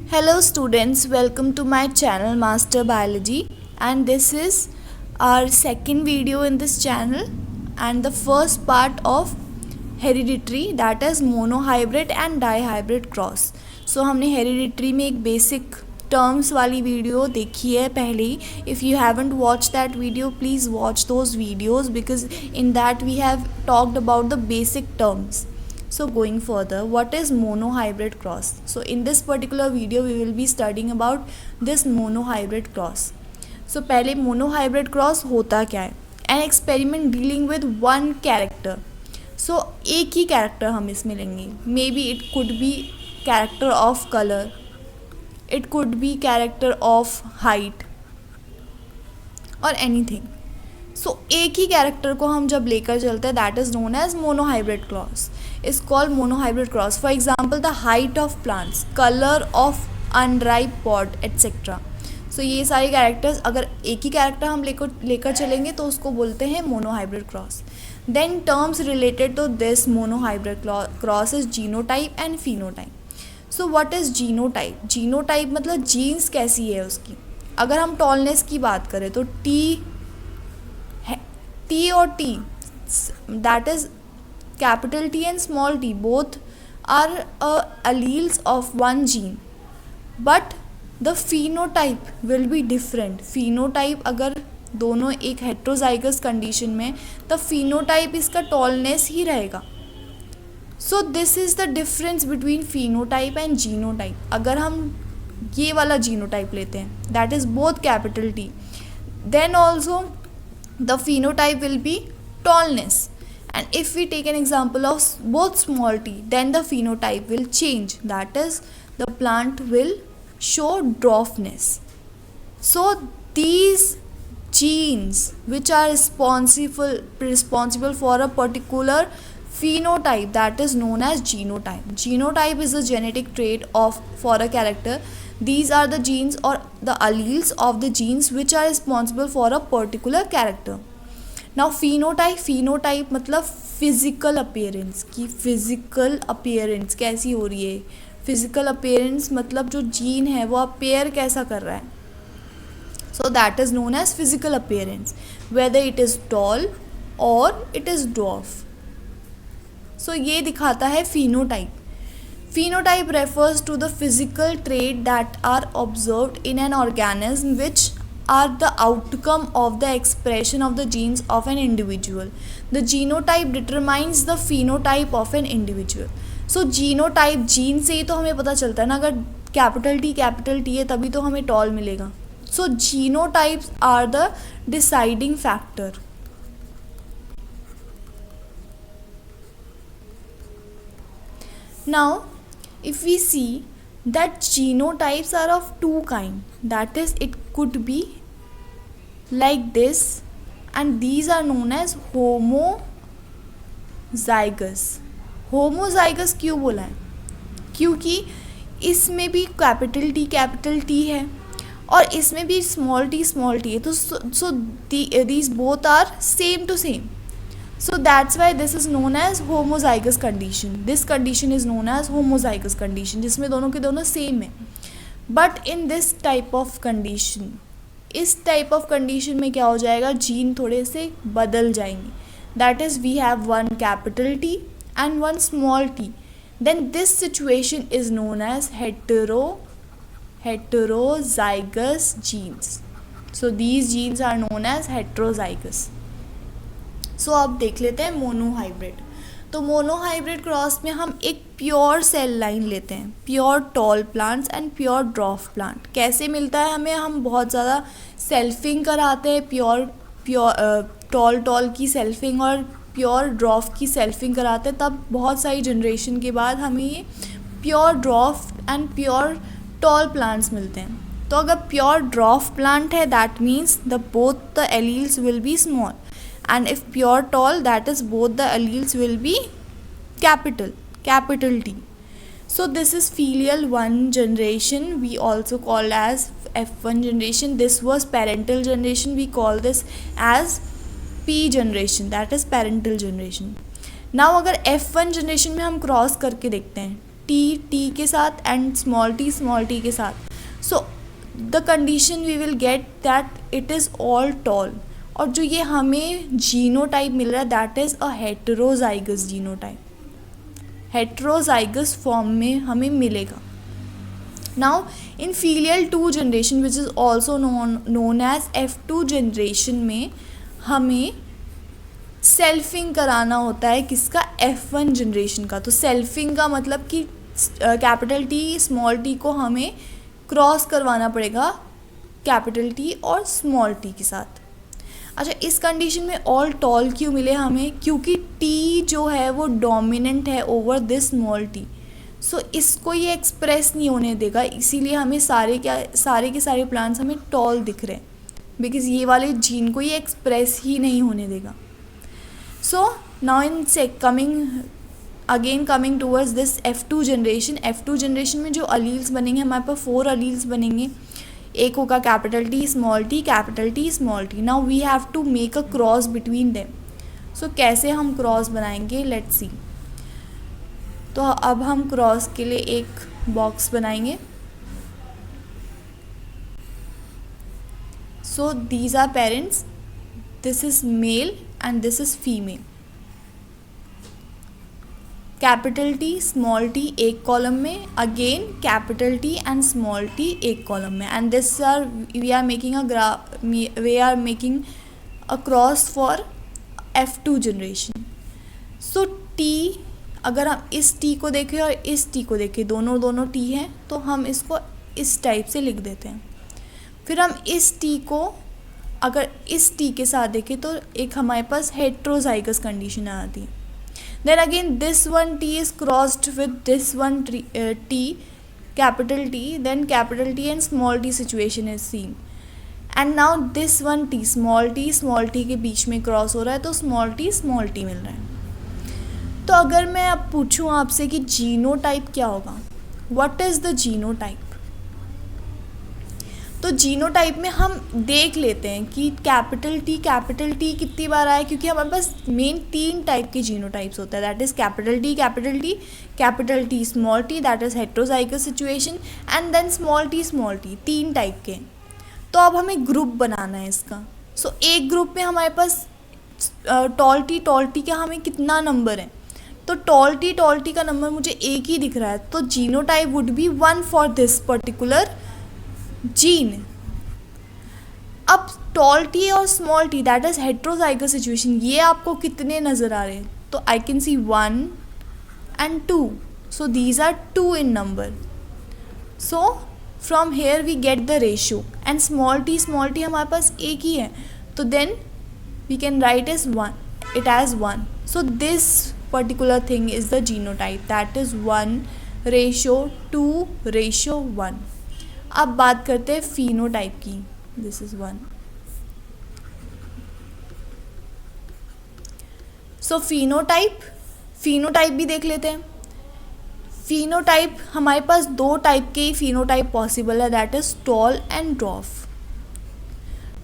Hello students, welcome to my channel Master Biology, and this is our second video in this channel and the first part of hereditary, that is monohybrid and dihybrid cross. So हमने hereditary में एक basic terms वाली video देखी है पहले ही. If you haven't watched that video, please watch those videos because in that we have talked about the basic terms. So going further, what is monohybrid cross? So in this particular video we will be studying about this monohybrid cross. So पहले monohybrid cross होता क्या है? An experiment dealing with one character. So एक ही character हम इसमें लेंगे. Maybe it could be character of color, it could be character of height or anything. सो एक ही character को हम जब लेकर चलते हैं that is known as monohybrid cross. Is called monohybrid cross. For example the height of plants, colour of unripe pod etcetera. So ये सारे characters अगर एक ही कैरेक्टर हम लेकर चलेंगे तो उसको बोलते हैं monohybrid cross. Then terms related to this monohybrid cross is genotype and phenotype. So what is genotype? Genotype मतलब जीन्स कैसी है उसकी. अगर हम टॉलनेस की बात करें तो T or T, that is capital T and small t, both are alleles of one gene, but the phenotype will be different. phenotype अगर दोनों एक heterozygous condition में, तो phenotype इसका tallness ही रहेगा. So this is the difference between phenotype and genotype. अगर हम ये वाला genotype लेते हैं, that is both capital T, then also the phenotype will be tallness. And if we take an example of both small t, then the phenotype will change, that is the plant will show dwarfness. So these genes which are responsible for a particular phenotype, that is known as genotype. Genotype is a genetic trait for a character. These are the genes or the alleles of the genes which are responsible for a particular character. Now phenotype मतलब physical appearance की. physical appearance कैसी हो रही है. physical appearance मतलब जो gene है वो appear कैसा कर रहा है. So that is known as physical appearance, whether it is tall or it is dwarf. So ये दिखाता है phenotype. Phenotype refers to the physical traits that are observed in an organism which are the outcome of the expression of the genes of an individual. The genotype determines the phenotype of an individual. So genotype, gene से ही तो हमें पता चलता है ना. अगर capital T है तभी तो हमें टॉल मिलेगा. So genotypes are the deciding factor. Now if we see that genotypes are of two kinds, that is it could be like this, and these are known as homozygous. homozygous क्यों बोला है? क्योंकि इसमें भी capital T है और इसमें भी स्मॉल टी है, तो so these both are same to same. So that's why this is known as homozygous condition. This condition is known as homozygous condition, जिसमें दोनों के दोनों सेम है. But in this type of condition, इस type of condition में क्या हो जाएगा, जीन थोड़े से बदल जाएंगे. That is we have one capital T and one small t. Then this situation is known as heterozygous genes. So these genes are known as heterozygous. सो अब देख लेते हैं मोनोहाइब्रिड. तो मोनोहाइब्रिड क्रॉस में हम एक प्योर सेल लाइन लेते हैं, pure tall plants and pure ड्रॉफ plant. कैसे मिलता है हमें? हम बहुत ज़्यादा सेल्फिंग कराते हैं, प्योर टॉल की सेल्फिंग और प्योर ड्रॉफ की सेल्फिंग कराते हैं, तब बहुत सारी जनरेशन के बाद हमें ये pure ड्रॉफ and pure tall plants मिलते हैं. तो अगर प्योर ड्रॉफ प्लांट है that means both the alleles will be small. And if pure tall, that is both the alleles will be capital T. So this is filial one generation, we also call as F1 generation. This was parental generation, we call this as P generation, that is parental generation. Now अगर F1 generation में हम cross करके देखते हैं T के साथ and small T के साथ. So the condition we will get that it is all tall. और जो ये हमें जीनोटाइप मिल रहा है that is a heterozygous genotype. Heterozygous form में हमें मिलेगा. Now in filial 2 generation which is also known as F2 generation में हमें सेल्फिंग कराना होता है किसका, F1 जनरेशन का. तो सेल्फिंग का मतलब कि कैपिटल टी स्मॉल टी को हमें क्रॉस करवाना पड़ेगा कैपिटल टी और स्मॉल टी के साथ. अच्छा, इस कंडीशन में ऑल टॉल क्यों मिले हमें, क्योंकि टी जो है वो डोमिनेंट है ओवर दिस स्मॉल टी. सो इसको ये एक्सप्रेस नहीं होने देगा, इसीलिए हमें सारे के सारे प्लांट्स हमें टॉल दिख रहे हैं, बिकॉज ये वाले जीन को ये एक्सप्रेस ही नहीं होने देगा. So now in coming towards this F2 generation. F2 generation में जो अलील्स बनेंगे हमारे पास 4 अलील्स बनेंगे. एक होगा capital T small T, capital T small T. Now we have to make a cross between them. So कैसे हम क्रॉस बनाएंगे, लेट्स सी. तो अब हम क्रॉस के लिए एक बॉक्स बनाएंगे. So these are parents, this is male and this is female. Capital T small T एक कॉलम में, again capital T and small T एक कॉलम में. And this are we are making a cross for F2 generation. So T, अगर हम इस T को देखें और इस टी को देखें, दोनों टी हैं, तो हम इसको इस टाइप से लिख देते हैं. फिर हम इस टी को अगर इस टी के साथ देखें तो एक हमारे पास हेटेरोजाइगस कंडीशन आ जाती है. Then again this one T is crossed with this one T, capital T, then capital T and small t situation is seen. And now this one T small t के बीच में cross हो रहा है, तो small t मिल रहा है. तो अगर मैं अब पूछूं आपसे कि जीनोटाइप क्या होगा, what is the genotype? तो जीनोटाइप में हम देख लेते हैं कि कैपिटल टी कितनी बार आया, क्योंकि हमारे पास मेन 3 टाइप के जीनोटाइप्स होता है. That is capital T small T, that is heterozygous situation, and then small T 3 type के. तो अब हमें ग्रुप बनाना है इसका. सो एक ग्रुप में हमारे पास टॉल टी का हमें कितना नंबर है, तो टॉल टी का नंबर मुझे एक ही दिख रहा है. तो genotype would be 1 for this particular gene. अब टॉल टी और small T that is heterozygous situation, ये आपको कितने नज़र आ रहे हैं, तो I can see 1 and 2. So these are 2 in number. So from here we get the ratio. And small T हमारे पास एक ही है, तो then we can write it as 1. So this particular thing is the genotype, that is 1:2:1. अब बात करते हैं phenotype की. This is 1. So phenotype भी देख लेते हैं. phenotype हमारे पास 2 टाइप के ही phenotype पॉसिबल है, that is tall and dwarf.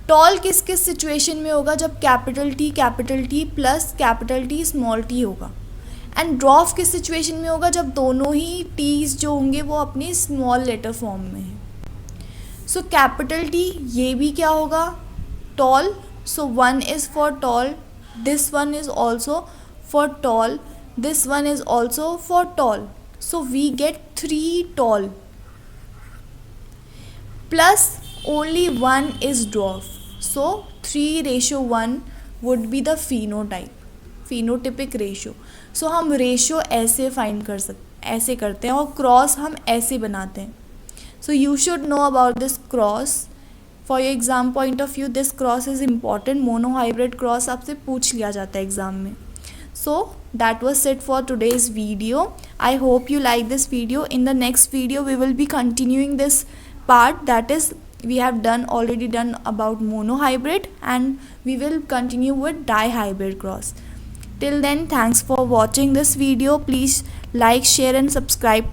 Tall किस सिचुएशन में होगा, जब capital T plus capital T small T होगा. एंड ड्रॉफ किस सिचुएशन में होगा, जब दोनों ही टीज जो होंगे वो अपने स्मॉल लेटर फॉर्म में हैं. सो कैपिटल टी ये भी क्या होगा, tall. So 1 is for tall, this 1 is also for tall, this 1 is also for tall. So we get 3 tall plus only 1 is dwarf. So 3:1 would be the phenotypic ratio. So हम ratio ऐसे find ऐसे करते हैं, और cross हम ऐसे बनाते हैं. So you should know about this cross. For your exam point of view, this cross is important. Monohybrid cross आपसे पूछ लिया जाता है एग्ज़ाम में. So that was it for today's video. I hope you like this video. In the next video we will be continuing this part, that is we have already done about monohybrid, and we will continue with dihybrid cross. Till then, thanks for watching this video. Please like, share and subscribe to our